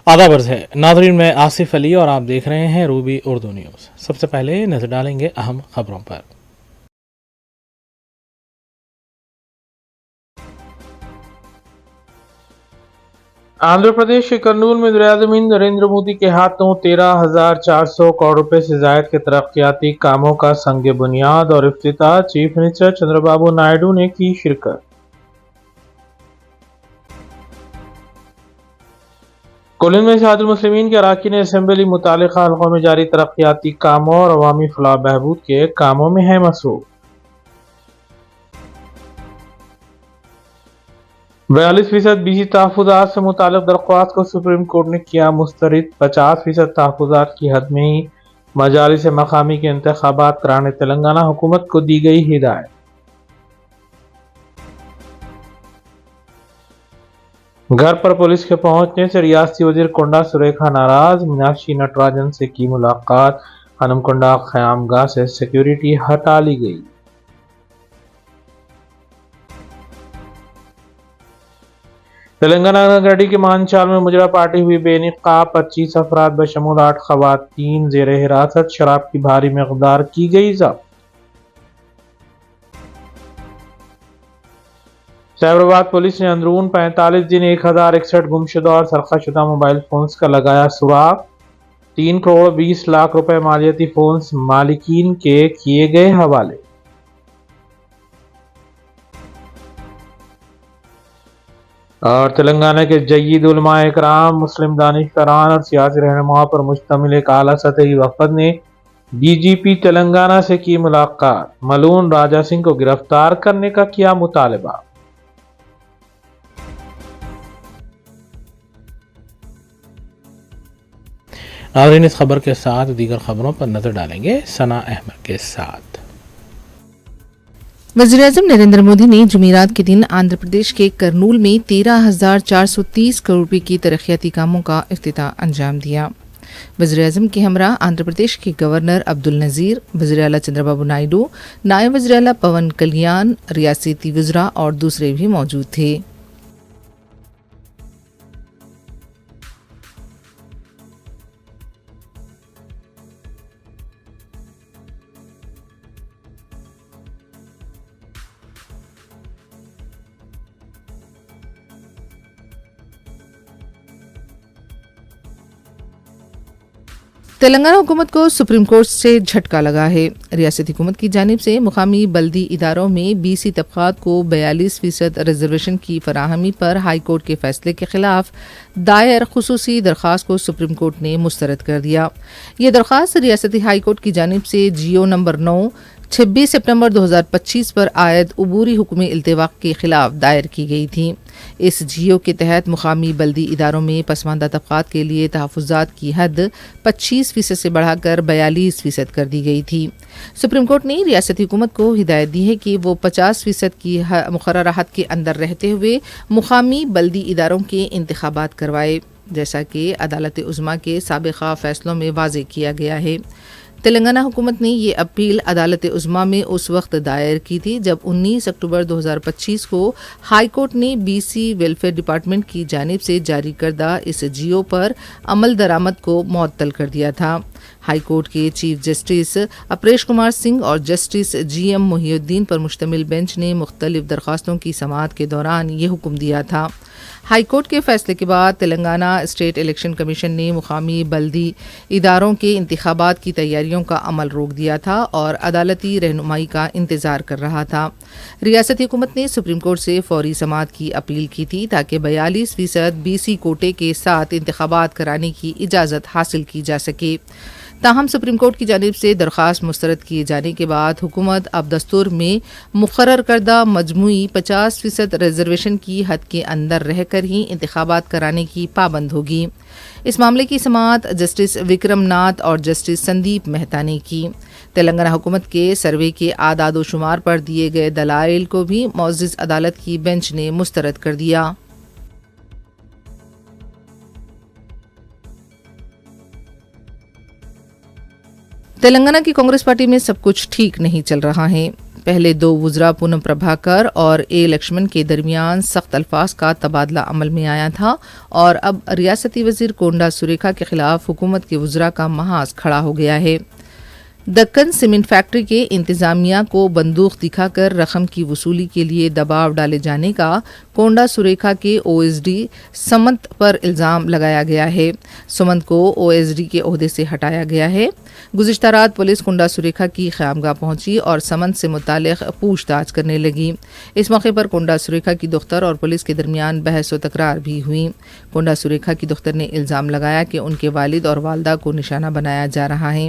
आदाब अर्ज़ है नाज़रीन, मैं आसिफ अली और आप देख रहे हैं रूबी उर्दू न्यूज़। सबसे पहले नजर डालेंगे अहम खबरों पर। आंध्र प्रदेश के कर्नूल में वज़ीर-ए-आज़म नरेंद्र मोदी के हाथों 13,400 करोड़ रुपए से जायद के तरक्याती कामों का संग बुनियाद और इफ्तिताह। चीफ मिनिस्टर चंद्रबाबू नायडू ने की शिरकत। कोलिन में इत्तेहादुल मुस्लिमीन के अरकान असेंबली मुतल्लिक़ा हल्कों में जारी तरक्याती कामों और अवामी फलाह बहबूद के कामों में है मसरूफ। 42% बीसी तहफ़्फ़ुज़ात से मुताल्लिक़ दरख्वास्त को सुप्रीम कोर्ट ने किया मुस्तरद। 50% तहफ़्फ़ुज़ात की हद में ही मजालिस मकामी के इंतख़ाबात कराने तेलंगाना हुकूमत को दी गई हिदायत। घर पर पुलिस के पहुंचने से रियासती वजीर कोंडा सुरेखा नाराज। मीनाक्षी नटराजन से की मुलाकात। हनुमकोंडा क़यामगाह से सिक्योरिटी हटा ली गई। तेलंगाना नगरडी के मानचाल में मुजरा पार्टी हुई बेनिकाब। 25 अफराद बशमूल 8 ख़वातीन ज़ेरे हिरासत। शराब की भारी मकदार की गई ज़ब्त। सैबराबाद पुलिस ने अंदरून 45 दिन 1061 गुमशुदा और सरखाशुदा मोबाइल फोन्स का लगाया सुराग। 3 करोड़ 20 लाख रुपए मालियाती फोन्स मालिकीन के किए गए हवाले। और तेलंगाना के जय्यद उलमा इकराम, मुस्लिम दानिशवरान और सियासी रहनुमाओं पर मुश्तमिल एक आला सतही वफ़द ने डीजीपी तेलंगाना से की मुलाकात। मलून राजा सिंह को गिरफ्तार करने का किया मुतालबा। नाज़रीन, इस खबर के साथ दीगर खबरों पर नजर डालेंगे सना अहमद के साथ। वज़ीर-ए-आज़म नरेंद्र मोदी ने जुमेरात के दिन आंध्र प्रदेश के कर्नूल में 13,430 करोड़ रुपए की तरक्याती कामों का इफ्तिताह अंजाम दिया। वज़ीर-ए-आज़म के हमरा आंध्र प्रदेश के गवर्नर अब्दुल नज़ीर, वज़ीर आला चंद्रबाबू नायडू, नायब वज़ीर आला पवन कल्याण, रियासती वज़रा और दूसरे भी मौजूद थे। तेलंगाना हुकूमत को सुप्रीम कोर्ट से झटका लगा है। रियासती हुकूमत की जानिब से मुकामी बल्दी इदारों में बीसी तबक़ात को 42% रिजर्वेशन की फराहमी पर हाई कोर्ट के फैसले के खिलाफ दायर खुसूसी दरख्वास्त को सुप्रीम कोर्ट ने मुस्तरद कर दिया। ये दरख्वास्त रियासती हाई कोर्ट की जानिब से जियो नंबर 9 26 सितंबर 2025 पर आयद अबूरी हुक्म इल्तिवाक के खिलाफ दायर की गई थी। इस जियो के तहत मुकामी बल्दी इदारों में पसमानदा तबक़ात के लिए तहफ़्फ़ुज़ात की हद 25% से बढ़ाकर 42% कर दी गई थी। सुप्रीम कोर्ट ने रियासती हुकूमत को हिदायत दी है कि वो 50% की मुक़र्ररा हद के अंदर रहते हुए मुकामी बल्दी इदारों के इंतखाबात करवाए, जैसा कि अदालत उज़्मा के साबिक़ा फ़ैसलों में वाज़ेह किया गया है। तेलंगाना हुकूमत ने ये अपील अदालत उज़्मा में उस वक्त दायर की थी जब 19 अक्टूबर 2025 को हाई कोर्ट ने बीसी वेलफेयर डिपार्टमेंट की जानिब से जारी करदा इस जियो पर अमल दरामद को मुअत्तल कर दिया था। हाई कोर्ट के चीफ जस्टिस अपरेश कुमार सिंह और जस्टिस GM मोहिउद्दीन पर मुश्तमिल बेंच ने मुख्तलिफ दरख्वास्तों की समाअत के दौरान ये हुक्म दिया था। हाई कोर्ट के फैसले के बाद तेलंगाना स्टेट इलेक्शन कमीशन ने मुकामी बल्दी इदारों के इंतखाबात की तैयारियों का अमल रोक दिया था और अदालती रहनुमाई का इंतज़ार कर रहा था। रियासती हुकूमत ने सुप्रीम कोर्ट से फौरी समाअत की अपील की थी ताकि 42% BC कोटे के साथ इंतखाबात कराने की इजाज़त हासिल की जा सके। ताहम सुप्रीम कोर्ट की जानिब से दरख्वास्त मुस्तरद किए जाने के बाद हुकूमत अब दस्तूर में मुकर्रर करदा मजमूई 50% रिजर्वेशन की हद के अंदर रहकर ही इंतखाबात कराने की पाबंद होगी। इस मामले की समाअत जस्टिस विक्रम नाथ और जस्टिस संदीप मेहता ने की। तेलंगाना हुकूमत के सर्वे के आदाद व शुमार पर दिए गए दलाइल को भी मुअज़्ज़ज़ अदालत की बेंच ने मुस्तरद कर दिया। तेलंगाना की कांग्रेस पार्टी में सब कुछ ठीक नहीं चल रहा है। पहले 2 वुज़रा पूनम प्रभाकर और ए लक्ष्मण के दरमियान सख्त अल्फाज का तबादला अमल में आया था और अब रियासती वज़ीर कोंडा सुरेखा के खिलाफ हुकूमत के वुज़रा का महाज खड़ा हो गया है। दक्कन सीमेंट फैक्ट्री के इंतजामिया को बंदूक दिखाकर रकम की वसूली के लिए दबाव डाले जाने का कोंडा सुरेखा के ओएसडी समंत पर इल्ज़ाम लगाया गया है। सुमंत को ओएसडी के ओहदे से हटाया गया है। गुज़िश्ता रात पुलिस कोंडा सुरेखा की ख़यामगाह पहुंची और समंत से मुतालिक पूछताछ करने लगी। इस मौके पर कोंडा सुरेखा की दुख्तर और पुलिस के दरमियान बहस व तकरार भी हुई। कोंडा सुरेखा की दुख्तर ने इल्ज़ाम लगाया कि उनके वालिद और वालदा को निशाना बनाया जा रहा है।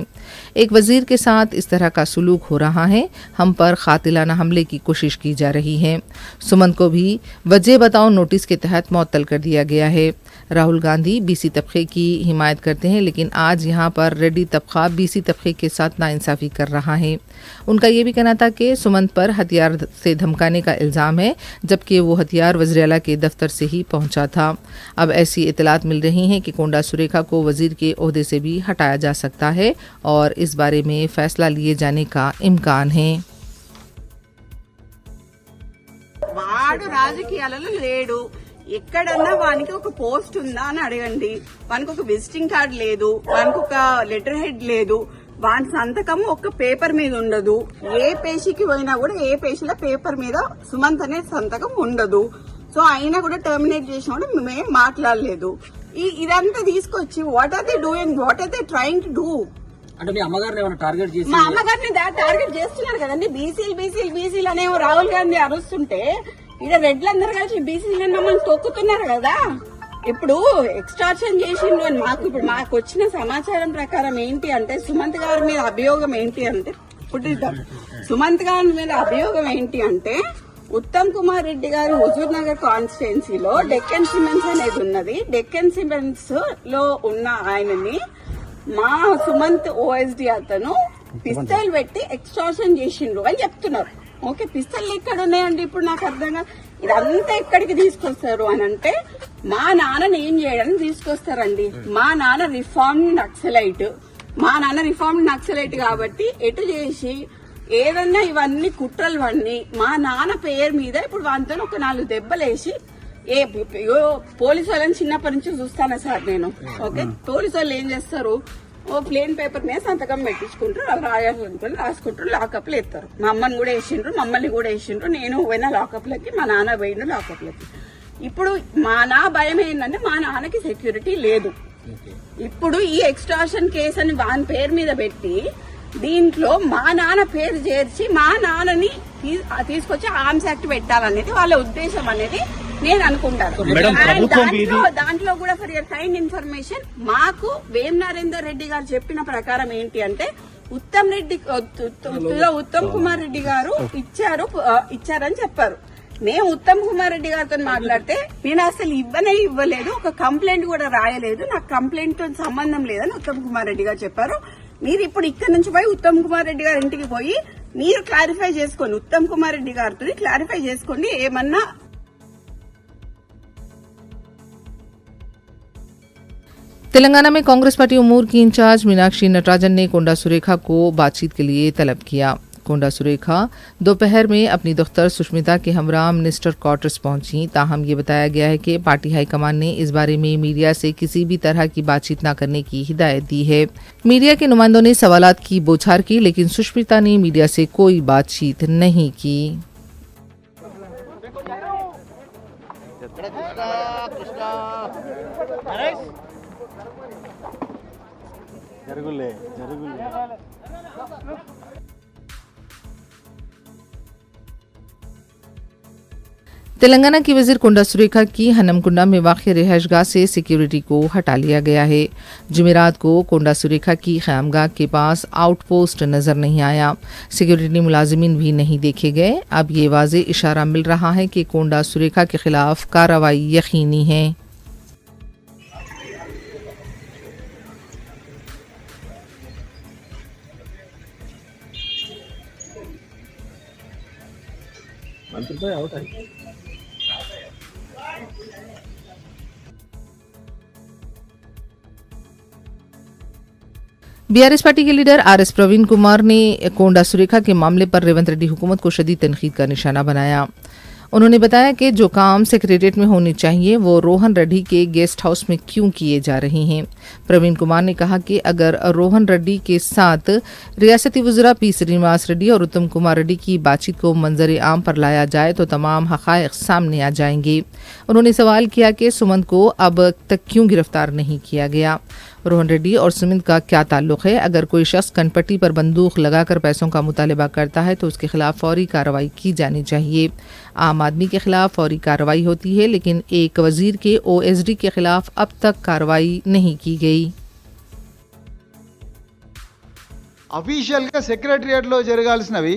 एक वज़ीर के साथ इस तरह का सुलूक हो रहा है, हम पर कातिलाना हमले की कोशिश की जा रही है। सुमंत को भी वजह बताओ नोटिस के तहत मुअत्तल कर दिया गया है। राहुल गांधी बीसी तबके की हिमायत करते हैं, लेकिन आज यहाँ पर रेड्डी तबका बीसी तबके के साथ नाइंसाफ़ी कर रहा है। उनका ये भी कहना था कि सुमंत पर हथियार से धमकाने का इल्ज़ाम है, जबकि वो हथियार वज़ीर आला के दफ्तर से ही पहुंचा था। अब ऐसी इतलात मिल रही हैं कि कोंडा सुरेखा को वज़ीर के ओहदे से भी हटाया जा सकता है और इस बारे में फैसला लिए जाने का इम्कान है। వాడు రాజకీయాలలో లేడు. ఎక్కడన్నా వానికి ఒక పోస్ట్ ఉందా అని అడగండి. వానికి ఒక విజిటింగ్ కార్డ్ లేదు, వానికి ఒక లెటర్ హెడ్ లేదు, వాని సంతకం ఒక పేపర్ మీద ఉండదు. ఏ పేషీకి పోయినా కూడా ఏ పేషీల పేపర్ మీద సుమంత్ అనే సంతకం ఉండదు. సో అయినా కూడా టర్మినేట్ చేసిన కూడా మేము మాట్లాడలేదు. ఇదంతా తీసుకొచ్చి what are they doing, what are they trying to do? అంటే మీ అమ్మగారిని ఏమైనా టార్గెట్ చేసి? మా అమ్మగారిని టార్గెట్ చేస్తున్నారు కదండి. బీసీలు అనే రాహుల్ గాంధీ అరుస్తుంటే ఇక్కడ రెడ్లందరూ కలిసి బీసీలను మమ్మల్ని తొక్కుతున్నారు కదా. ఇప్పుడు ఎక్స్ట్రాక్షన్ చేసిండు అని మాకు వచ్చిన సమాచారం ప్రకారం ఏంటి అంటే సుమంత్ గారి మీద అభియోగం ఏంటి అంటే సుమంత్ గారి మీద అభియోగం ఏంటి అంటే ఉత్తమ్ కుమార్ రెడ్డి గారు హుజూర్ నగర్ కాన్స్టిట్యున్సీలో డెక్కన్ సిమెంట్స్ అనేది ఉన్నది. డెక్కన్ సిమెంట్స్ లో ఉన్న ఆయనని మా సుమంత్ ఓఎస్డి అతను పిస్తల్ పెట్టి ఎక్స్ట్రాక్షన్ చేసిండ్రు అని చెప్తున్నారు. ఓకే, పిస్తల్ ఎక్కడ ఉన్నాయండి? ఇప్పుడు నాకు అర్థం కాదు. ఇదంతా ఎక్కడికి తీసుకొస్తారు అని అంటే మా నాన్నని ఏం చేయడానికి తీసుకొస్తారండి. మా నాన్న రిఫార్మ్డ్ నక్సలైట్ కాబట్టి ఎటు చేసి ఏదన్నా ఇవన్నీ కుట్రలు అన్నీ మా నాన్న పేరు మీద ఇప్పుడు వాటితో ఒక 4 దెబ్బలేసి పోలీసు వాళ్ళని చిన్నప్పటి నుంచి చూస్తానా సార్ నేను. ఓకే, పోలీసు వాళ్ళు ఏం చేస్తారు, ఓ ప్లేన్ పేపర్ మీద సంతకం పెట్టించుకుంటారు, వాళ్ళు రాయాలనుకుని రాసుకుంటారు, లాకప్లు ఎత్తారు. మా అమ్మని కూడా వేసిండ్రు, మమ్మల్ని కూడా వేసిండ్రు. నేను పోయినా లాకప్లకి, మా నాన్న పోయిండు లాకప్లకి. ఇప్పుడు నా భయం ఏంటంటే మా నాన్నకి సెక్యూరిటీ లేదు. ఇప్పుడు ఈ ఎక్స్ట్రాక్షన్ కేసు అని వాని పేరు మీద పెట్టి దీంట్లో మా నాన్న పేరు చేర్చి మా నాన్నని తీసుకొచ్చి ఆర్మ్స్ యాక్ట్ పెట్టాలనేది వాళ్ళ ఉద్దేశం అనేది నేను అనుకుంటాను. దాంట్లో కూడా ఫర్ యువర్ కైండ్ ఇన్ఫర్మేషన్ మాకు వేం నరేందర్ రెడ్డి గారు చెప్పిన ప్రకారం ఏంటి అంటే ఉత్తమ్ కుమార్ రెడ్డి గారు ఇచ్చారని చెప్పారు. మేము ఉత్తమ్ కుమార్ రెడ్డి గారితో మాట్లాడితే నేను అసలు ఇవ్వలేదు, ఒక కంప్లైంట్ కూడా రాయలేదు, నాకు కంప్లైంట్ తో సంబంధం లేదని ఉత్తమ్ కుమార్ రెడ్డి గారు చెప్పారు. మీరు ఇప్పుడు ఇక్కడ నుంచి పోయి ఉత్తమ్ కుమార్ రెడ్డి గారి ఇంటికి పోయి మీరు క్లారిఫై చేసుకోండి, ఉత్తమ్ కుమార్ రెడ్డి గారితో క్లారిఫై చేసుకోండి. ఏమన్నా तेलंगाना में कांग्रेस पार्टी उमूर की इंचार्ज मीनाक्षी नटराजन ने कोंडा सुरेखा को बातचीत के लिए तलब किया। कोंडा सुरेखा दोपहर में अपनी दफ्तर सुष्मिता के हमरा मिनिस्टर क्वार्टर्स पहुंची। ताहम ये बताया गया है कि पार्टी हाईकमान ने इस बारे में मीडिया से किसी भी तरह की बातचीत न करने की हिदायत दी है। मीडिया के नुमाइंदों ने सवालात की बौछार की, लेकिन सुष्मिता ने मीडिया से कोई बातचीत नहीं की। तेलंगाना की वजीर कोंडा सुरेखा की हनमकुंडा में वाक़ रिहाइशगाह से सिक्योरिटी को हटा लिया गया है। जुमेरात को कोंडा सुरेखा की ख़यामगाह के पास आउटपोस्ट नज़र नहीं आया, सिक्योरिटी मुलाजिमीन भी नहीं देखे गए। अब ये वाज़े इशारा मिल रहा है कि कोंडा सुरेखा के खिलाफ कार्रवाई यकीनी है। बीआरएस पार्टी के लीडर आरएस प्रवीण कुमार ने कोंडा सुरेखा के मामले पर रेवंत रेड्डी हुकूमत को शदीद तनकीद का निशाना बनाया। उन्होंने बताया कि जो काम सेक्रेटेरिएट में होने चाहिए वो रोहन रेड्डी के गेस्ट हाउस में क्यों किए जा रहे हैं। प्रवीण कुमार ने कहा कि अगर रोहन रेड्डी के साथ रियासती वज़रा पी श्रीनिवास रेड्डी और उत्तम कुमार रेड्डी की बातचीत को मंजर आम पर लाया जाए तो तमाम हक़ाइक़ सामने आ जाएंगे। उन्होंने सवाल किया कि सुमंत को अब तक क्यों गिरफ्तार नहीं किया गया। रोहन रेड्डी और सुमित का क्या ताल्लुक है? अगर कोई शख्स कनपट्टी पर बंदूक लगाकर पैसों का मुतालबा करता है तो उसके खिलाफ फौरी कार्रवाई की जानी चाहिए। आम आदमी के खिलाफ फौरी कार्रवाई होती है, लेकिन एक वजीर के ओएसडी के खिलाफ अब तक कार्रवाई नहीं की गई। అఫీషియల్గా సెక్రటరియట్లో జరగాల్సినవి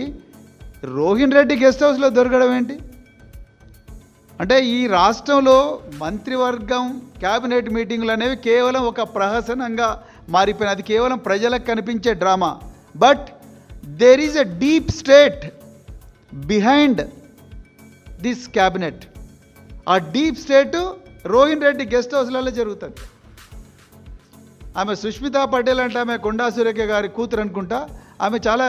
రోహిన్ రెడ్డి గెస్ట్ హౌస్లో దొరకడం ఏంటి? అంటే ఈ రాష్ట్రంలో మంత్రివర్గం క్యాబినెట్ మీటింగ్లు అనేవి కేవలం ఒక ప్రహసనంగా మారిపోయిన, అది కేవలం ప్రజలకు కనిపించే drama. But there is a deep state behind this cabinet. ఆ deep state Rohin Reddy guest హౌస్లలో జరుగుతుంది. ఆమె సుష్మితా పటేల్ అంటే ఆమె కొండా సురేఖ గారి కూతురు అనుకుంటా. ఆమె చాలా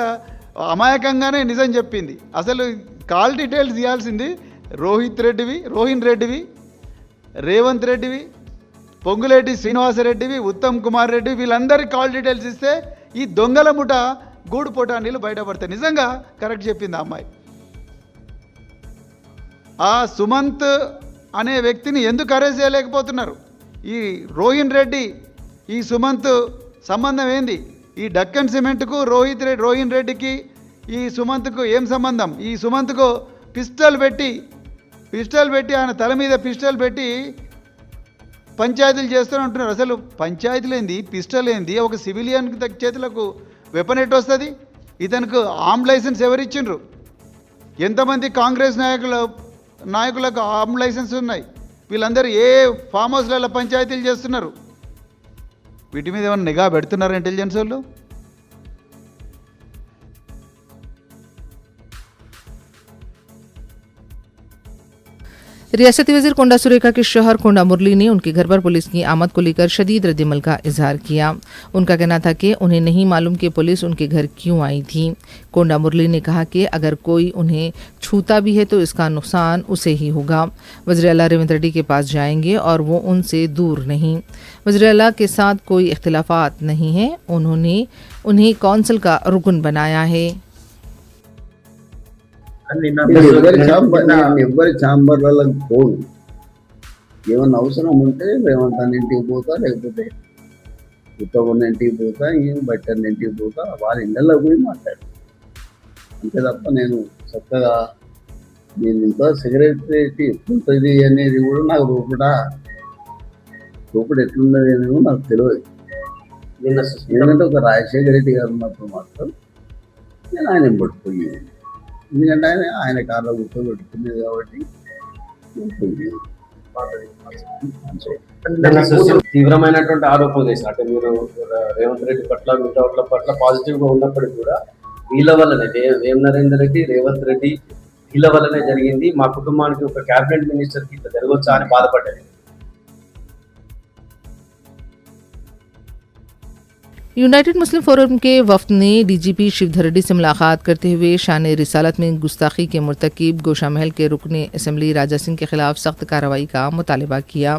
అమాయకంగానే నిజం చెప్పింది. అసలు కాల్ డీటెయిల్స్ ఇవ్వాల్సింది రోహిన్ రెడ్డివి, రేవంత్ రెడ్డివి, పొంగులేటి శ్రీనివాసరెడ్డివి, ఉత్తమ్ కుమార్ రెడ్డి, వీళ్ళందరికీ కాల్ డీటెయిల్స్ ఇస్తే ఈ దొంగల ముఠ గూడు పోటానీలు బయటపడతాయి. నిజంగా కరెక్ట్ చెప్పింది ఆ అమ్మాయి. ఆ సుమంత్ అనే వ్యక్తిని ఎందుకు అరెస్ట్ చేయలేకపోతున్నారు? ఈ రోహిన్ రెడ్డి ఈ సుమంత్ సంబంధం ఏంది? ఈ డక్కన్ సిమెంట్కు రోహిన్ రెడ్డికి ఈ సుమంత్కు ఏం సంబంధం? ఈ సుమంత్కు పిస్టల్ పెట్టి ఆయన తల మీద పిస్టల్ పెట్టి పంచాయతీలు చేస్తూనే ఉంటున్నారు. అసలు పంచాయతీలు ఏంది, పిస్టల్ ఏంది? ఒక సివిలియన్ చేతులకు వెపన్ ఎట్ వస్తుంది? ఇతనికి ఆర్మ్ లైసెన్స్ ఎవరిచ్చిండ్రు? ఎంతమంది కాంగ్రెస్ నాయకులకు ఆర్మ్ లైసెన్స్ ఉన్నాయి? వీళ్ళందరూ ఏ ఫామ్ హౌస్లలో పంచాయతీలు చేస్తున్నారు? వీటి మీద ఏమైనా నిఘా పెడుతున్నారు ఇంటెలిజెన్స్ వాళ్ళు? रियासती वजीर कोंडा सुरेखा के शौहर कोंडा मुरली ने उनके घर पर पुलिस की आमद को लेकर शदीद रद्दमल का इजहार किया। उनका कहना था कि उन्हें नहीं मालूम कि पुलिस उनके घर क्यों आई थी। कोंडा मुरली ने कहा कि अगर कोई उन्हें छूता भी है तो इसका नुकसान उसे ही होगा। वज़ीर आला रेवंत रेड्डी के पास जाएंगे और वो उनसे दूर नहीं। वज़ीर आला के साथ कोई इख्तिलाफात नहीं है। उन्होंने उन्हें कौंसिल का रुकन बनाया है। ఎవ్వరి ఛాంబర్లకు పోను. ఏమన్నా అవసరం ఉంటే రేవంత్ అన్న ఇంటికి పోతా, లేకపోతే ఉత్తమ్ ఇంటికి పోతా, బట్టి అన్న ఇంటికి పోతా, వాళ్ళ ఇళ్ళలో పోయి మాట్లాడు. అంతే తప్ప నేను చక్కగా నేను ఇంకా సెక్రటరీ ఎట్లుంటుంది అనేది కూడా నాకు రూపుడు ఎట్లున్నది అనేది కూడా నాకు తెలియదు. ఎందుకంటే ఒక రాజశేఖర రెడ్డి గారు ఉన్నప్పుడు మాత్రం నేను ఆయన పట్టుకుని, ఎందుకంటే ఆయన కార్లో కూర్చోబెట్టుకునేది కాబట్టి తీవ్రమైనటువంటి ఆరోపణలు చేసిన అంటే మీరు రేవంత్ రెడ్డి పట్ల మిగతా పట్ల పాజిటివ్ గా ఉన్నప్పటికీ కూడా వీళ్ళ వల్లనే వేం నరేందర్ రెడ్డి, రేవంత్ రెడ్డి వీళ్ళ వల్లనే జరిగింది, మా కుటుంబానికి ఒక క్యాబినెట్ మినిస్టర్ కి ఇట్లా జరగవచ్చా అని బాధపడ్డారు. यूनाइटेड मुस्लिम फोरम के वफ्द ने डीजीपी शिवधर रेड्डी से मुलाकात करते हुए शान रिसालत में गुस्ताखी के मुर्तकिब गोशा महल के रुकने असम्बली राजा सिंह के खिलाफ सख्त कार्रवाई का मुतालबा किया।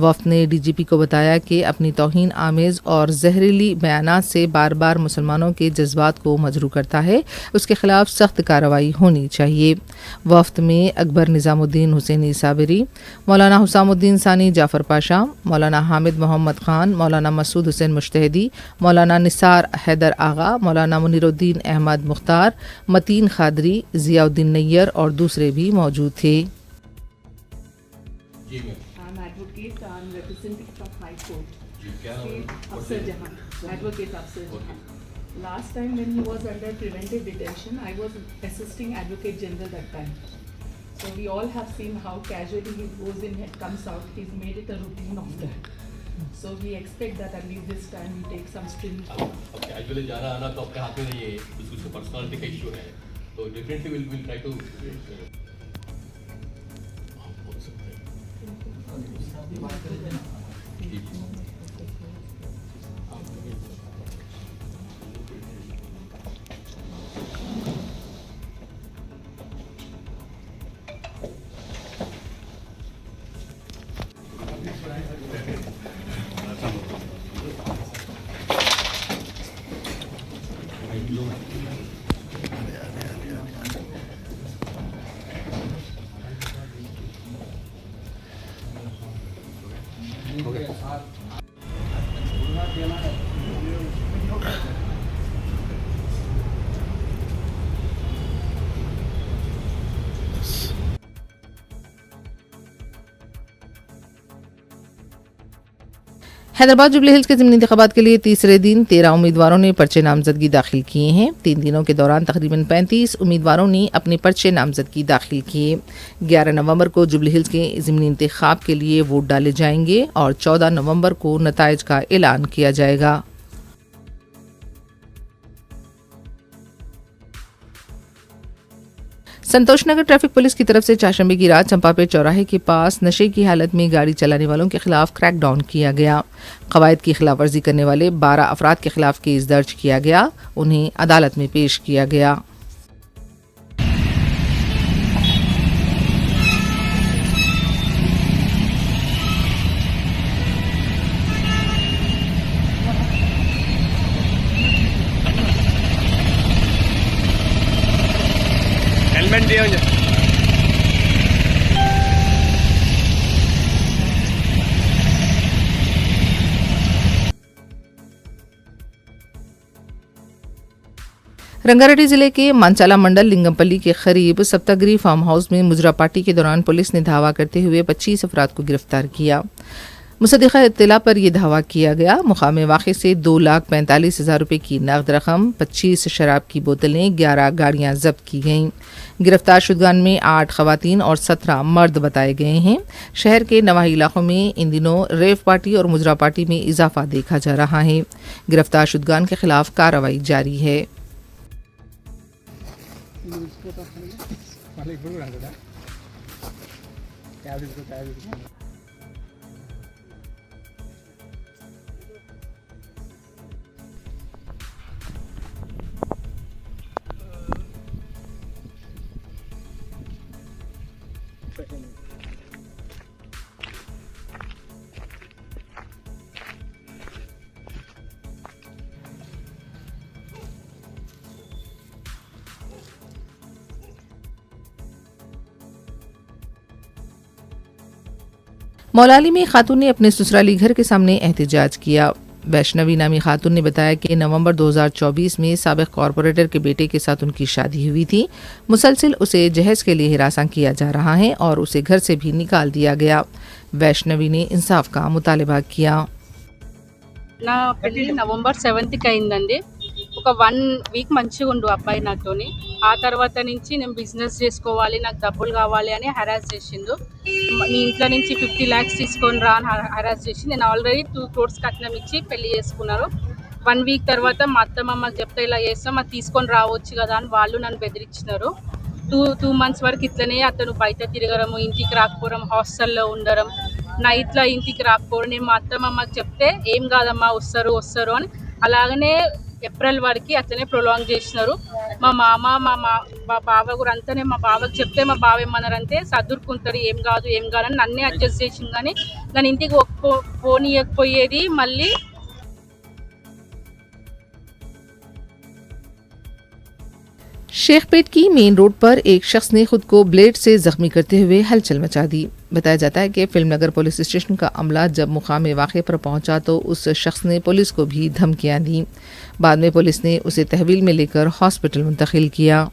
वफ्द ने डीजीपी को बताया कि अपनी तौहीन आमेज़ और जहरीली बयानात से बार बार मुसलमानों के जज्बात को मजरू करता है, उसके खिलाफ सख्त कार्रवाई होनी चाहिए। वफ्द में अकबर निज़ामुद्दीन हुसैनी साबिरी, मौलाना हुसामुद्दीन सानी जाफ़र पाशा, मौलाना हामिद मोहम्मद ख़ान, मौलाना मसूद हुसैन मुश्तहदी, मौलाना निसार हैदर आगा, मौलाना मुनीरुद्दीन अहमद मुख्तार, मतीन खादरी, ज़ियाउद्दीन नैयर और दूसरे भी मौजूद थे। Last time when he was under preventive detention, I was assisting Advocate General that time. So we all have seen how casually he goes in and comes out. He's made it a routine of that. So we expect that at least this time we take some stringent. Okay, actually जाना आना तो अपने हाथ में नहीं है, उसकी personality का इशू है, तो definitely we'll try to. Hyderabad jubilee hills के ज़िमनी इंतखाबात के लिए तीसरे दिन 13 उम्मीदवारों ने पर्चे नामजदगी दाखिल किए हैं। 3 दिनों के दौरान तकरीबन 35 उम्मीदवारों ने अपने पर्चे नामजदगी दाखिल किए। 11 नवंबर को जुबली हिल्स के ज़िमनी इंतखाब के लिए वोट डाले जाएंगे और 14 नवंबर को नताइज का ऐलान किया जाएगा। संतोषनगर ट्रैफिक पुलिस की तरफ से चारशंबे की रात चंपापेट चौराहे के पास नशे की हालत में गाड़ी चलाने वालों के खिलाफ क्रैकडाउन किया गया। कवायद की खिलाफ वर्जी करने वाले 12 अफराद के खिलाफ केस दर्ज किया गया। उन्हें अदालत में पेश किया गया। रंगारेड्डी जिले के मानचाला मंडल लिंगमपल्ली के करीब सप्तगिरी फार्म हाउस में मुजरा पार्टी के दौरान पुलिस ने धावा करते हुए 25 अफराद को गिरफ्तार किया। मुसद्दिक़ा इत्तला पर यह धावा किया गया। मुकामे वाक़े से 2,45,000 रुपये की नकद रकम, 25 शराब की बोतलें, 11 गाड़ियां जब्त की गईं। गिरफ्तार शुदगान में 8 खवातीन और 17 मर्द बताए गए हैं। शहर के नवाही इलाकों में इन दिनों रेव पार्टी और मुजरा पार्टी में इजाफा देखा जा रहा है। गिरफ्तार शुदगान के खिलाफ कार्रवाई जारी है। मौलाली में खातून ने अपने ससुराली घर के सामने एहतजाज किया। वैष्णवी नामी खातून ने बताया कि नवंबर 2024 में साबिक कॉरपोरेटर के बेटे के साथ उनकी शादी हुई थी। मुसलसिल उसे जहेज के लिए हिरासा किया जा रहा है और उसे घर से भी निकाल दिया गया। वैष्णवी ने इंसाफ का मुतालबा किया। నా పెళ్లి నవంబర్ 7th అయిందండి. ఒక 1 వీక్ మంచిగా ఉండు అబ్బాయి నాతోని. ఆ తర్వాత నుంచి నేను బిజినెస్ చేసుకోవాలి, నాకు డబ్బులు కావాలి అని హరాస్ చేసిండు. నీ ఇంట్లో నుంచి 50 lakhs తీసుకొని రా అని హరాస్ చేసి నేను ఆల్రెడీ 2 crores కట్నం ఇచ్చి పెళ్లి చేసుకున్నారు. 1 వీక్ తర్వాత మా అత్తమ్మకి చెప్తే ఇలా చేస్తాం, అది తీసుకొని రావచ్చు కదా అని వాళ్ళు నన్ను బెదిరించినారు. 2 months వరకు ఇట్లనే అతను బయట తిరగడము, ఇంటికి రాకపోవడం, హాస్టల్లో ఉండడం, నైట్లో ఇంటికి రాకపోవడం. నేను మా అత్తమ్మకి చెప్తే ఏం కాదమ్మా వస్తారు అని అలాగనే ఏప్రిల్ వరకు అట్లనే ప్రొలాంగ్ చేసినారు. మా మామ మా బావ కూడా అంతనే. మా బావకి చెప్తే మా బావ ఏమన్నారంటే సదురుకుంటారు, ఏం కాదు అని నన్నే అడ్జస్ట్ చేసింది. కానీ నన్ను ఇంటికి పోనీయకపోయేది. మళ్ళీ शेखपेट की मेन रोड पर एक शख्स ने खुद को ब्लेड से जख्मी करते हुए हलचल मचा दी। बताया जाता है कि फिल्मनगर पुलिस स्टेशन का अमला जब मुकाम वाक़े पर पहुंचा तो उस शख्स ने पुलिस को भी धमकियां दी। बाद में पुलिस ने उसे तहवील में लेकर हॉस्पिटल मुंतकिल किया।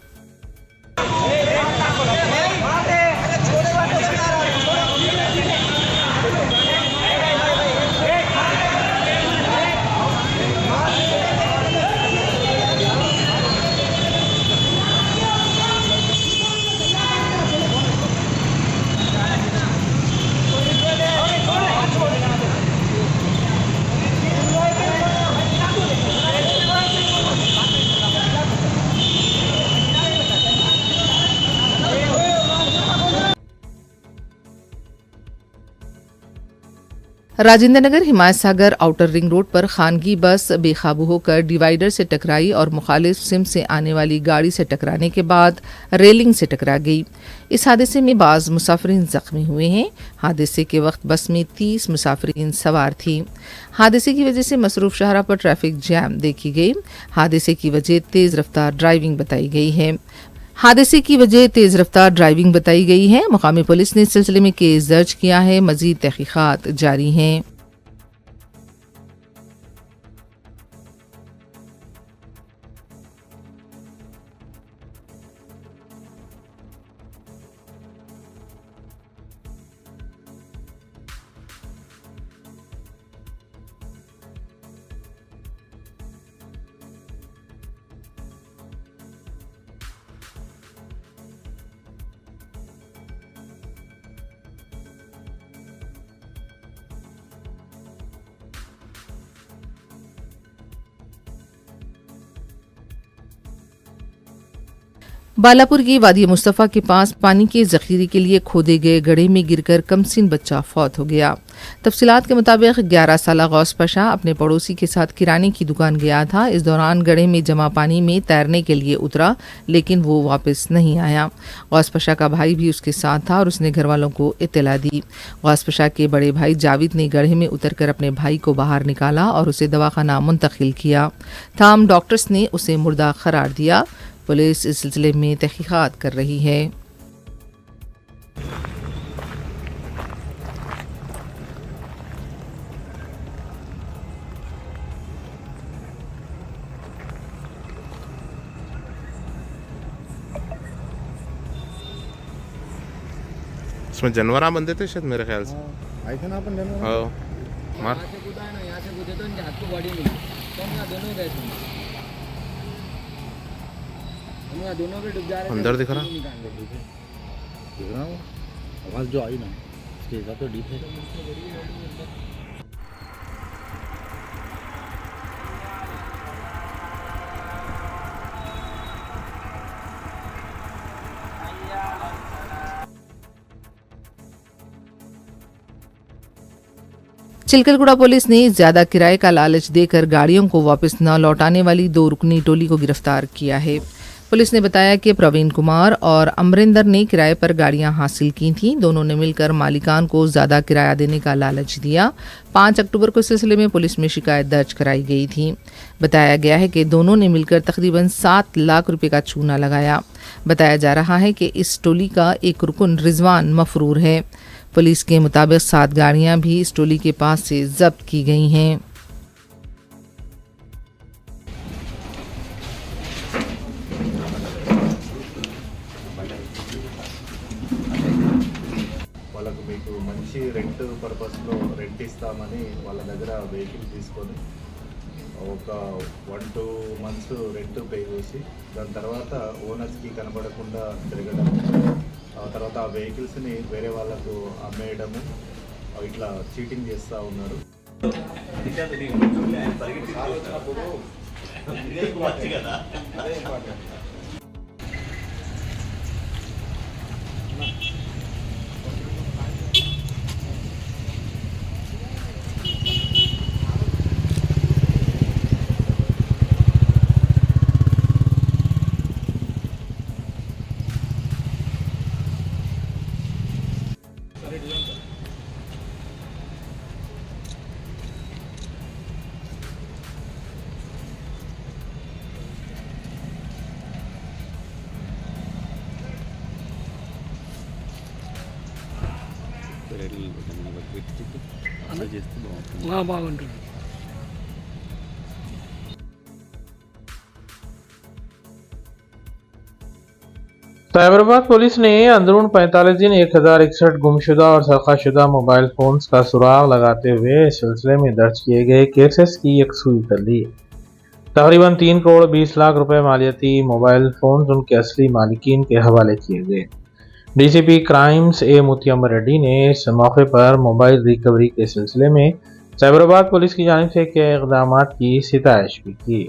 Rajendra Nagar Himayat Sagar outer ring road पर खानगी बस बेकाबू होकर डिवाइडर से टकराई और मुखालिफ सिम से आने वाली गाड़ी से टकराने के बाद रेलिंग से टकरा गई। इस हादसे में बाज मुसाफिरीन जख्मी हुए हैं। हादसे के वक्त बस में 30 मुसाफिरीन सवार थी। हादसे की वजह से मसरूफ शाहरा पर ट्रैफिक जैम देखी गई। हादसे की वजह तेज रफ्तार ड्राइविंग बताई गई है। मुकामी पुलिस ने इस सिलसिले में केस दर्ज किया है। मजीद तहकीकात जारी हैं। बालापुर की वादी मुस्तफ़ा के पास पानी के जखीरे के लिए खोदे गए गड्ढे में गिरकर कमसिन बच्चा फौत हो गया। तफसीलात के मुताबिक 11 साला गौस पशा अपने पड़ोसी के साथ किराने की दुकान गया था। इस दौरान गड्ढे में जमा पानी में तैरने के लिए उतरा, लेकिन वो वापस नहीं आया। गौस पशा का भाई भी उसके साथ था और उसने घर वालों को इत्तला दी। गौस पशा के बड़े भाई जाविद ने गड्ढे में उतरकर अपने भाई को बाहर निकाला और उसे दवाखाना मुंतकिल किया। तमाम डॉक्टर्स ने उसे मुर्दा करार दिया। पुलिस इस सिलसिले में तहकीकात कर रही है। इसमें जानवर बंधे थे शायद मेरे ख्याल से। आए थे ना अपन जानवर। हाँ मार यहाँ से कूदा तो इनके हाथ को बॉडी मिली तो हम यहाँ दोनों गए थे। हम यहाँ दोनों के डूब जा रहे थे। अंदर दिख रहा दिख रहा हूँ आवाज़ जो आई ना उसके हिसाब तो डीप है। चिलकलगुड़ा पुलिस ने ज्यादा किराए का लालच देकर गाड़ियों को वापस न लौटाने वाली 2 रुकनी टोली को गिरफ्तार किया है। पुलिस ने बताया कि प्रवीण कुमार और अमरिंदर ने किराए पर गाड़ियां हासिल की थीं। दोनों ने मिलकर मालिकान को ज्यादा किराया देने का लालच दिया। 5 अक्टूबर को इस सिलसिले में पुलिस में शिकायत दर्ज कराई गई थी। बताया गया है कि दोनों ने मिलकर तकरीबन 7 लाख रुपए का चूना लगाया। बताया जा रहा है कि इस टोली का एक रुकन रिजवान मफरूर है। पुलिस के मुताबिक 7 गाड़ियां भी इस टोली के पास से जब्त की गई हैं। వాళ్ళకు మీకు మంచి రెంట్ పర్పస్లో రెంట్ ఇస్తామని వాళ్ళ దగ్గర వెహికల్ తీసుకొని ఒక 1-2 మంత్స్ రెంట్ పే చేసి దాని తర్వాత ఓనర్స్కి కనబడకుండా తిరగడం, ఆ తర్వాత ఆ వెహికల్స్ని వేరే వాళ్ళకు అమ్మేయడము, ఇట్లా చీటింగ్ చేస్తూ ఉన్నారు. బాగుంటుంది. साइबराबाद पुलिस ने अंदरून 45 दिन 1061 गुमशुदा और सरकाशुदा मोबाइल फोन्स का सुराग लगाते हुए इस सिलसिले में दर्ज किए गए केसेस की यकसुई कर ली। तकरीबन 3 करोड़ 20 लाख रुपए मालियती मोबाइल फोन्स उनके असली मालिकीन के हवाले किए गए। डीसीपी क्राइम्स ए मोतियम रेड्डी ने इस मौके पर मोबाइल रिकवरी के सिलसिले में साइबराबाद पुलिस की जानिब से किए इक़दाम की सिताइश भी की।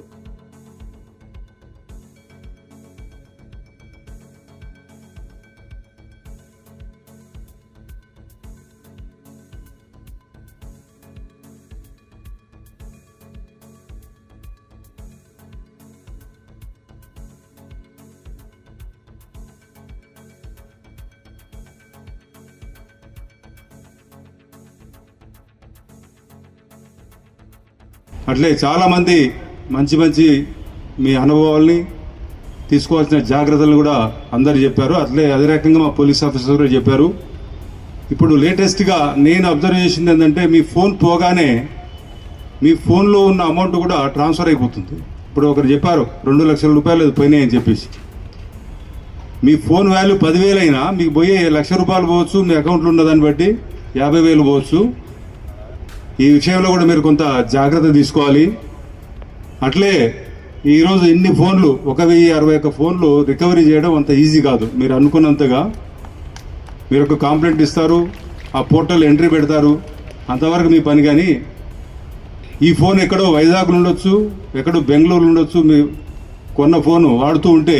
అట్లే చాలామంది మంచి మంచి మీ అనుభవాల్ని తీసుకోవాల్సిన జాగ్రత్తలు కూడా అందరు చెప్పారు. అదే రకంగా మా పోలీస్ ఆఫీసర్ కూడా చెప్పారు. ఇప్పుడు లేటెస్ట్గా నేను అబ్జర్వ్ చేసింది ఏంటంటే మీ ఫోన్ పోగానే మీ ఫోన్లో ఉన్న అమౌంట్ కూడా ట్రాన్స్ఫర్ అయిపోతుంది. ఇప్పుడు ఒకరు చెప్పారు 2 లక్షల రూపాయలు పోయినాయి అని చెప్పేసి. మీ ఫోన్ వాల్యూ 10,000 అయినా మీకు పోయే 1,00,000 రూపాయలు పోవచ్చు, మీ అకౌంట్లో ఉన్నదాన్ని బట్టి 50,000 పోవచ్చు. ఈ విషయంలో కూడా మీరు కొంత జాగ్రత్త తీసుకోవాలి. అట్లే ఈరోజు ఇన్ని ఫోన్లు 1,061 ఫోన్లు రికవరీ చేయడం అంత ఈజీ కాదు. మీరు అనుకున్నంతగా మీరు ఒక కంప్లైంట్ ఇస్తారు, ఆ పోర్టల్ ఎంట్రీ పెడతారు, అంతవరకు మీ పని. కానీ ఈ ఫోన్ ఎక్కడో వైజాగ్లో ఉండొచ్చు, ఎక్కడో బెంగళూరులో ఉండొచ్చు. మీ కొన్న ఫోను వాడుతూ ఉంటే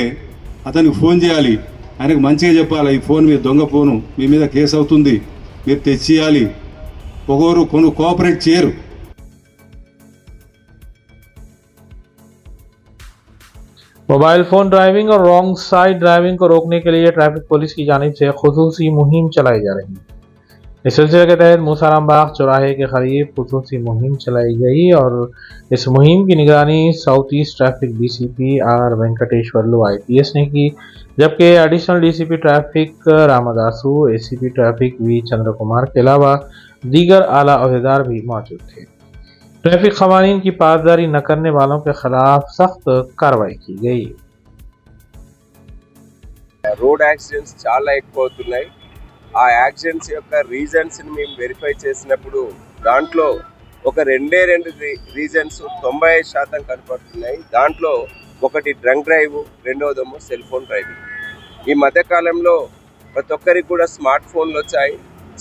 అతనికి ఫోన్ చేయాలి, ఆయనకు మంచిగా చెప్పాలి ఈ ఫోన్ మీ దొంగ ఫోను, మీ మీద కేసు అవుతుంది, మీరు తెచ్చియాలి. ఒకరు కోఆపరేట్ చేయరు. मोबाइल फ़ोन ड्राइविंग और रॉन्ग साइड ड्राइविंग को रोकने के लिए ट्रैफिक पुलिस की जानिब से खुसूसी मुहिम चलाई जा रही है। इस सिलसिले के तहत मूसाराम बाग चौराहे के करीब खुसूसी मुहिम चलाई गई और इस मुहिम की निगरानी south east traffic DCP R Venkateswarlu IPS ने की, जबकि additional DCP traffic Ramdasu, ACP traffic V Chandra Kumar के अलावा दीगर आला अहदेदार भी मौजूद थे। ट्रैफिक क़वानीन की पासदारी न करने वालों के खिलाफ सख्त कार्रवाई की गई। రోడ్ యాక్సిడెంట్స్ చాలా ఎక్కువ అవుతున్నాయి. ఆ యాక్సిడెంట్స్ యొక్క రీజన్స్ని మేము వెరిఫై చేసినప్పుడు దాంట్లో ఒక 2 రీజన్స్ 95% కనపడుతున్నాయి. దాంట్లో ఒకటి డ్రంక్ డ్రైవ్, రెండవదేమో సెల్ ఫోన్ డ్రైవింగ్. ఈ మధ్యకాలంలో ప్రతి ఒక్కరికి కూడా స్మార్ట్ ఫోన్లు వచ్చాయి.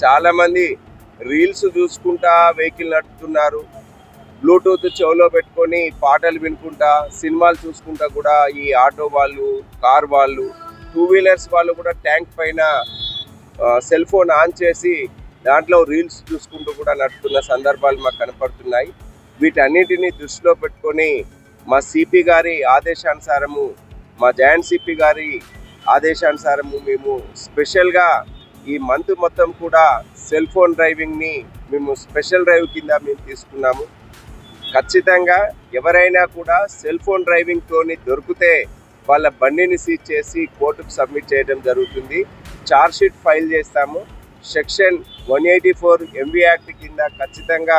చాలామంది రీల్స్ చూసుకుంటా వెహికల్ నడుపుతున్నారు, బ్లూటూత్ చెవులో పెట్టుకొని పాటలు వినుకుంటా, సినిమాలు చూసుకుంటా కూడా ఈ ఆటో వాళ్ళు, కార్ వాళ్ళు, 2 వీలర్స్ వాళ్ళు కూడా ట్యాంక్ పైన సెల్ ఫోన్ ఆన్ చేసి దాంట్లో రీల్స్ చూసుకుంటూ కూడా నడుపుతున్న సందర్భాలు మాకు కనపడుతున్నాయి. వీటన్నిటిని దృష్టిలో పెట్టుకొని మా సిపి గారి ఆదేశానుసారము, మా జాయింట్ సిపి గారి ఆదేశానుసారము మేము స్పెషల్గా ఈ మంత్ మొత్తం కూడా సెల్ ఫోన్ డ్రైవింగ్ని మేము స్పెషల్ డ్రైవ్ కింద మేము తీసుకున్నాము. ఖచ్చితంగా ఎవరైనా కూడా సెల్ ఫోన్ డ్రైవింగ్తోని దొరికితే వాళ్ళ బండిని సీజ్ చేసి కోర్టుకు సబ్మిట్ చేయడం జరుగుతుంది. ఛార్జ్ షీట్ ఫైల్ చేస్తాము. సెక్షన్ 184 MV యాక్ట్ కింద ఖచ్చితంగా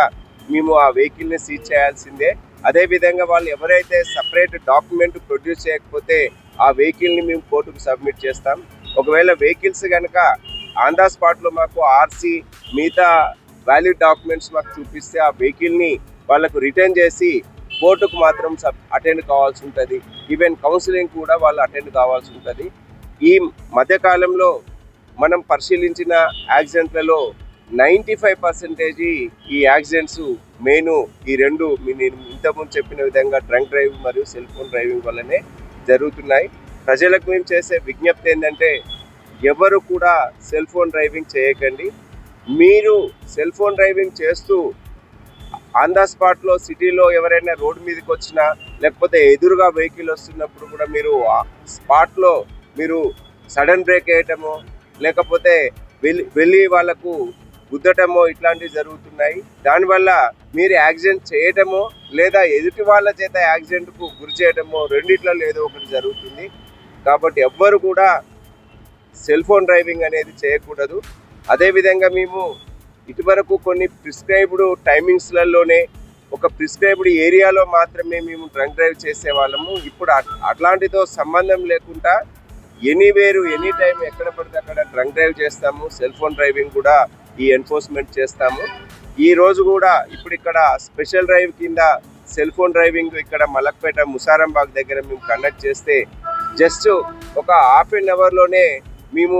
మేము ఆ వెహికల్ని సీజ్ చేయాల్సిందే. అదేవిధంగా వాళ్ళు ఎవరైతే సపరేట్ డాక్యుమెంట్ ప్రొడ్యూస్ చేయకపోతే ఆ వెహికల్ని మేము కోర్టుకు సబ్మిట్ చేస్తాం. ఒకవేళ వెహికల్స్ కనుక ఆన్ ద స్పాట్లో మాకు RC మిగతా వ్యాలిడ్ డాక్యుమెంట్స్ మాకు చూపిస్తే ఆ వెహికల్ని వాళ్ళకు రిటర్న్ చేసి కోర్టుకు మాత్రం అటెండ్ కావాల్సి ఉంటుంది. ఈవెన్ కౌన్సిలింగ్ కూడా వాళ్ళు అటెండ్ కావాల్సి ఉంటుంది. ఈ మధ్యకాలంలో మనం పరిశీలించిన యాక్సిడెంట్లలో 95% ఈ యాక్సిడెంట్స్ మెయిన్ ఈ రెండు నేను ఇంతకుముందు చెప్పిన విధంగా డ్రంక్ డ్రైవ్ మరియు సెల్ ఫోన్ డ్రైవింగ్ వల్లనే జరుగుతున్నాయి. ప్రజలకు మేము చేసే విజ్ఞప్తి ఏంటంటే ఎవరు కూడా సెల్ ఫోన్ డ్రైవింగ్ చేయకండి. మీరు సెల్ ఫోన్ డ్రైవింగ్ చేస్తూ ఆన్ ద స్పాట్లో సిటీలో ఎవరైనా రోడ్డు మీదకి వచ్చినా లేకపోతే ఎదురుగా వెహికల్ వస్తున్నప్పుడు కూడా మీరు స్పాట్లో మీరు సడన్ బ్రేక్ వేయటమో లేకపోతే వెళ్ళి వాళ్ళకు గుద్దటమో ఇట్లాంటివి జరుగుతున్నాయి. దానివల్ల మీరు యాక్సిడెంట్ చేయటమో లేదా ఎదుటి వాళ్ళ చేత యాక్సిడెంట్కు గురి చేయటమో రెండిట్లలో ఏదో ఒకటి జరుగుతుంది. కాబట్టి ఎవ్వరు కూడా సెల్ ఫోన్ డ్రైవింగ్ అనేది చేయకూడదు. అదేవిధంగా మేము ఇటువరకు కొన్ని ప్రిస్క్రైబ్డ్ టైమింగ్స్లలోనే ఒక ప్రిస్క్రైబ్డ్ ఏరియాలో మాత్రమే మేము డ్రంక్ డ్రైవ్ చేసేవాళ్ళము. ఇప్పుడు అట్లాంటితో సంబంధం లేకుండా ఎనీవేరు ఎనీ టైం ఎక్కడ పడితే అక్కడ డ్రంక్ డ్రైవ్ చేస్తాము. సెల్ ఫోన్ డ్రైవింగ్ కూడా ఈ ఎన్ఫోర్స్మెంట్ చేస్తాము. ఈ రోజు కూడా ఇప్పుడు ఇక్కడ స్పెషల్ డ్రైవ్ కింద సెల్ ఫోన్ డ్రైవింగ్ ఇక్కడ మలక్పేట ముసారంబాగ్ దగ్గర మేము కండక్ట్ చేస్తే జస్ట్ ఒక ½ an hourలోనే మేము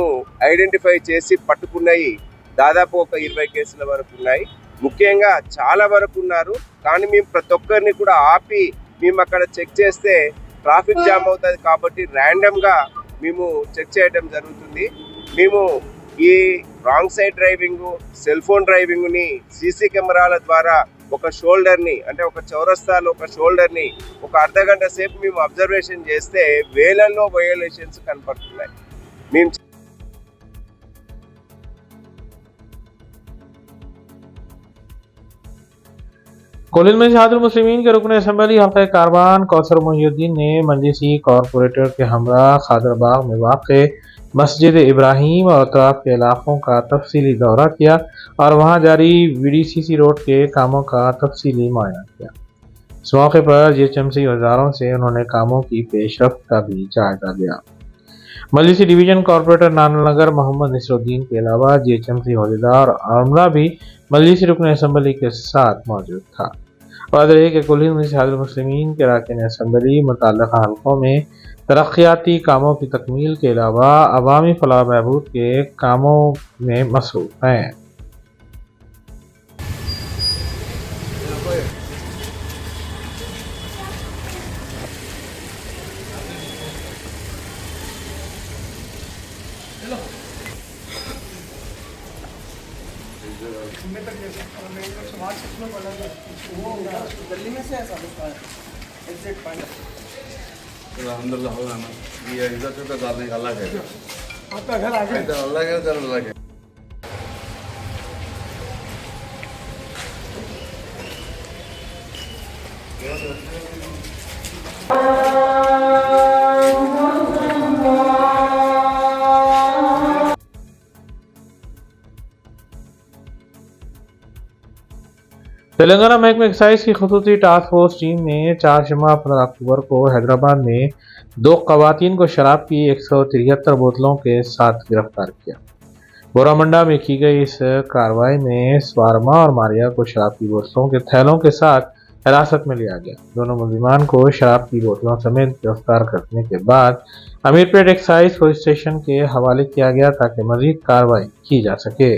ఐడెంటిఫై చేసి పట్టుకున్నాయి దాదాపు ఒక 20 కేసుల వరకు ఉన్నాయి. ముఖ్యంగా చాలా వరకు ఉన్నారు. కానీ మేము ప్రతి ఒక్కరిని కూడా ఆపి మేము అక్కడ చెక్ చేస్తే ట్రాఫిక్ జామ్ అవుతుంది కాబట్టి ర్యాండమ్గా మేము చెక్ చేయడం జరుగుతుంది. మేము ఈ wrong side driving, cell phone డ్రైవింగ్ని సీసీ కెమెరాల ద్వారా ఒక షోల్డర్ని అంటే ఒక చౌరస్తాలో ఒక షోల్డర్ని ఒక అర్ధగంట సేపు మేము అబ్జర్వేషన్ చేస్తే వేలల్లో వయోలేషన్స్ కనపడుతున్నాయి. మేము कोलिन में शहादुल मुस्लिमीन के रुकन असम्बली हल्का कारवान कौसर मोहिउद्दीन ने मजलिसी कॉरपोरेटर के हमरा खादरबाग में वाक़ मस्जिद इब्राहिम और अतराफ के इलाकों का तफसीली दौरा किया और वहां जारी VDCC रोड के कामों का तफसीली मुआयना किया। इस मौके पर GHMC औजारों से उन्होंने कामों की पेशरफ्त का भी जायजा लिया। मजलिसी डिवीजन कॉरपोरेटर नानानगर मोहम्मद नसरुद्दीन के अलावा GHMC अहदेदार और आमला भी मजलिसी रुकन असम्बली के साथ मौजूद था। वाज़ेह है कि कोलिन में शहादुल मुस्लिमीन के अरकान असम्बली मुतल्लिक़ा हलकों में तरक्याती कामों की तकमील के अलावा अवामी फलाह बहबूद के कामों में मसरूफ़ हैं। अल्हम्दुलिल्लाह होगा ना, ये इज्जत तो डालने का अलग है, आपका घर आगे अलग है, उधर अलग है। तेलंगाना महकमा एक्साइज की खसूसी टास्क फोर्स टीम ने 4 जुम्मा 15 अक्टूबर को हैदराबाद में 2 खवातीन को शराब की 173 बोतलों के साथ गिरफ्तार किया। बोरामंडा में की गई इस कार्रवाई में स्वारमा और मारिया को शराब की बोतलों के थैलों के साथ हिरासत में लिया गया। दोनों मुलजिमान को शराब की बोतलों समेत गिरफ्तार करने के बाद अमीरपेट एक्साइज पुलिस स्टेशन के हवाले किया गया ताकि मजीद कार्रवाई की जा सके।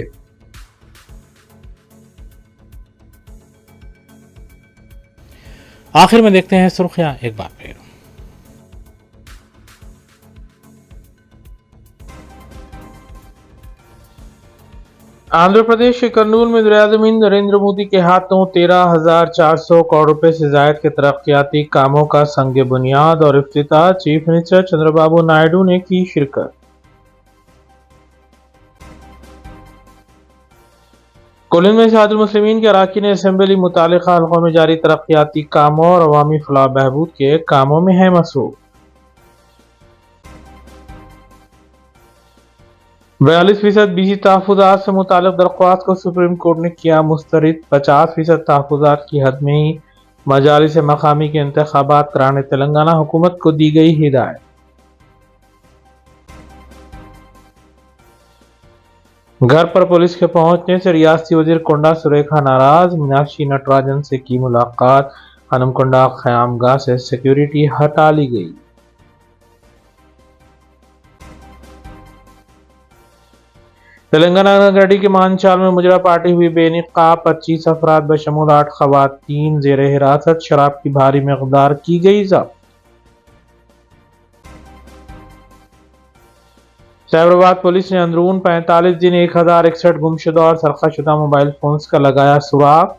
आखिर में देखते हैं सुर्खियां एक बार फिर। आंध्र प्रदेश के कर्नूल में वज़ीर-ए-आज़म नरेंद्र मोदी के हाथों 13,400 करोड़ रुपए से जायद के तरक्याती कामों का संग बुनियाद और इफ्तिताह। चीफ मिनिस्टर चंद्रबाबू नायडू ने की शिरकत। कोलिन में शहादुल मुस्लिमीन के अरकान असम्बली मुतल्लिक़ा हलकों में जारी तरक्याती कामों और अवामी फलाह बहबूद के कामों में है मसरूफ़। 42% BC तहफ़्फ़ुज़ात से मुताल्लिक़ दरख्वास्त को सुप्रीम कोर्ट ने किया मुस्तरद। 50% तहफ़्फ़ुज़ात की हद में ही मजालिस मकामी के इंतख़ाबात कराने तेलंगाना हुकूमत को दी गई हिदायत। घर पर पुलिस के पहुंचने से रियासती वजीर कोंडा सुरेखा नाराज। मीनाक्षी नटराजन से की मुलाकात। हनुमकोंडा क़यामगाह से सिक्योरिटी हटा ली गई। तेलंगाना गढ़ी के मानचाल में मुजरा पार्टी हुई बेनिकाब। 25 अफराद बशमूल 8 ख़वातीन ज़ेर हिरासत। शराब की भारी मकदार की गई ज़ब्त। सैबराबाद पुलिस ने अंदरून 45 दिन 1061 गुमशुदा और सरखाशुदा मोबाइल फोन्स का लगाया सुराग।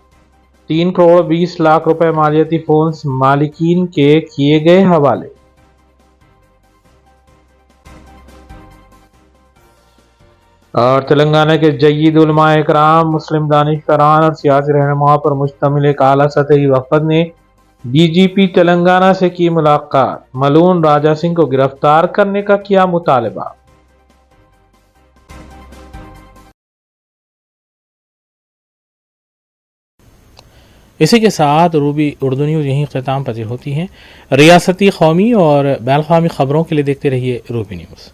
3 करोड़ 20 लाख रुपए मालियाती फोन्स मालिकीन के किए गए हवाले। और तेलंगाना के जय्यद उलमाए इकराम, मुस्लिम दानिशवरान और सियासी रहनुमाओं पर मुश्तमिल एक आला सतही वफ़द ने DGP तेलंगाना से की मुलाकात। मलून राजा सिंह को गिरफ्तार करने का किया मुतालबा। इसी के साथ रूबी उर्दू न्यूज़ यहीं ख़िताम पज़ीर होती हैं। रियासती, कौमी और बैनुल-अक़वामी ख़बरों के लिए देखते रहिए रूबी न्यूज़।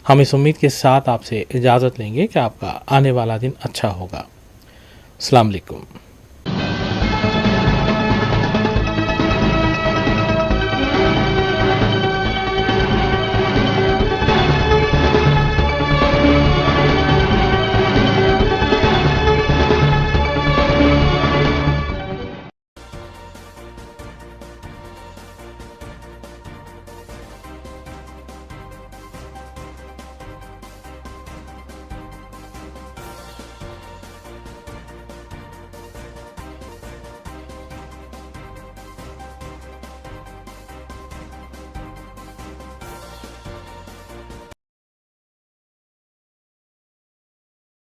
हम इस उम्मीद के साथ आपसे इजाज़त लेंगे कि आपका आने वाला दिन अच्छा होगा। अस्सलाम वालेकुम।